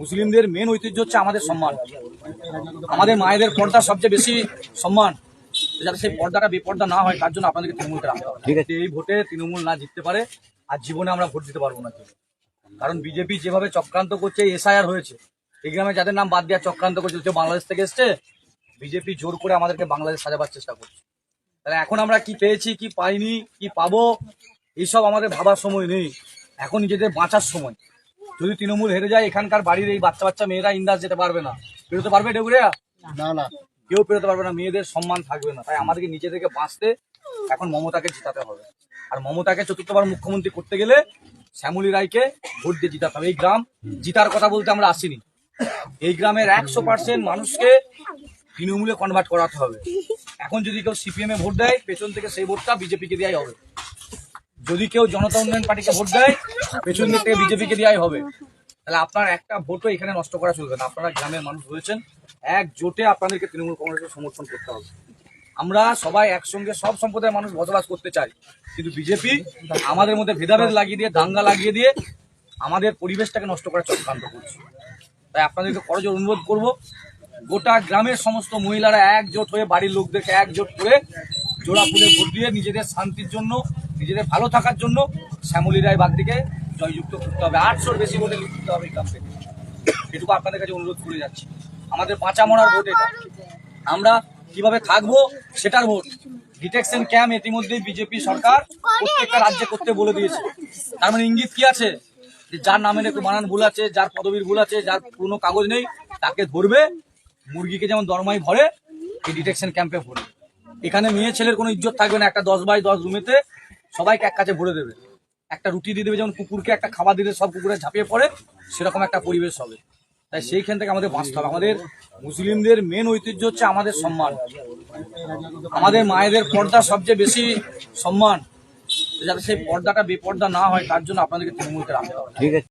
মুসলিমদের মেন ঐতিহ্য হচ্ছে আমাদের সম্মান, আমাদের মায়েদের পর্দা সবচেয়ে বেশি সম্মান। যাতে সেই পর্দাটা বেপর্দা না হয় তার জন্য আপনাদেরকে তৃণমূলকে রাখতে হবে। ঠিক আছে, এই ভোটে তৃণমূল না জিততে পারে আর জীবনে আমরা ভোট দিতে পারবো না। কারণ বিজেপি যেভাবে চক্রান্ত করছে, এসআইআর হয়েছে, এই গ্রামে যাদের নাম বাদ দেওয়ার চক্রান্ত করছে, যে বাংলাদেশ থেকে এসছে, বিজেপি জোর করে আমাদেরকে বাংলাদেশ সাজাবার চেষ্টা করছে। তাহলে এখন আমরা কি পেয়েছি, কি পাইনি, কি পাবো, এইসব আমাদের ভাবার সময় নেই। এখন নিজেদের বাঁচার সময়। যদি তৃণমূল হেরে যায়, এখানকার বাড়ির এই বাচ্চা বাচ্চা মেয়েরা ইন্দাস যেতে পারবে না, পেরোতে পারবে ডেগুরিয়া? না, কেউ পেরোতে পারবে না, মেয়েদের সম্মান থাকবে না। তাই আমাদেরকে নিজেদেরকে বাঁচতে এখন মমতাকে জিতাতে হবে। আর মমতাকে চতুর্থবার মুখ্যমন্ত্রী করতে গেলে শ্যামলী রায়কে ভোট দিয়ে জিতাতে হবে। এই গ্রাম জিতার কথা বলতে আমরা আসিনি, এই গ্রামের 100% মানুষকে তৃণমূলে কনভার্ট করাতে হবে। এখন যদি কেউ সিপিএম এ ভোট দেয়, পেছন থেকে সেই ভোটটা বিজেপিকে দেওয়াই হবে। যদি কেউ জনতা উন্নয়ন পার্টিকে ভোট দেয়, পেছন দিক থেকে বিজেপিকে দেওয়াই হবে। তাহলে আপনার একটা ভোটও এখানে নষ্ট করা চলবে না। আপনারা গ্রামের মানুষ রয়েছেন, একজোটে আপনাদেরকে তৃণমূল কংগ্রেসের সমর্থন করতে হবে। আমরা সবাই একসঙ্গে সব সম্প্রদায়ের মানুষ বসবাস করতে চাই, কিন্তু বিজেপি আমাদের মধ্যে ভেদাভেদ লাগিয়ে দিয়ে, দাঙ্গা লাগিয়ে দিয়ে আমাদের পরিবেশটাকে নষ্ট করার চক্রান্ত করছে। তাই আপনাদেরকে করজোর অনুরোধ করব, গোটা গ্রামের সমস্ত মহিলারা একজোট হয়ে, বাড়ির লোকদেরকে একজোট করে জোড়া ফুলে ভোট দিয়ে নিজেদের শান্তির জন্য, নিজেদের ভালো থাকার জন্য শ্যামলী রায় বাগদিকে জয়যুক্ত করতে হবে। 800-র বেশি ভোটে লিখতে হবে এই গ্রাম থেকে। এটুকু আপনাদের কাছে অনুরোধ করে যাচ্ছি। আমাদের বাঁচা মরার ভোট এটা। আমরা কিভাবে থাকবো সেটার ভোট। ডিটেকশন ক্যাম্প ইতিমধ্যেই বিজেপি সরকার প্রত্যেকটা রাজ্যে করতে বলে দিয়েছে। তার মানে ইঙ্গিত কি আছে? যে যার নামের একটু বানান ভুল আছে, যার পদবীর ভুল আছে, যার পুরনো কাগজ নেই, তাকে ধরবে। মুরগিকে যেমন দরমাই ভরে, এই ডিটেকশন ক্যাম্পে ভরে। এখানে মেয়ে ছেলের কোনো ইজ্জত থাকবে না। একটা 10x10 রুমেতে সবাইকে এক কাছে ভরে দেবে। একটা রুটি দিয়ে দেবে, যেমন কুকুরকে একটা খাবার দিলে সব কুকুরে ঝাঁপিয়ে পড়ে, সেরকম একটা পরিবেশ হবে। তাই সেইখান থেকে আমাদের বাঁচতে হবে। আমাদের মুসলিমদের মেন ঐতিহ্য হচ্ছে আমাদের সম্মান, আমাদের মায়েদের পর্দা সবচেয়ে বেশি সম্মান। যাতে সেই পর্দাটা বেপর্দা না হয় তার জন্য আপনাদেরকে তৃণমূলকে রাখতে হবে। ঠিক আছে।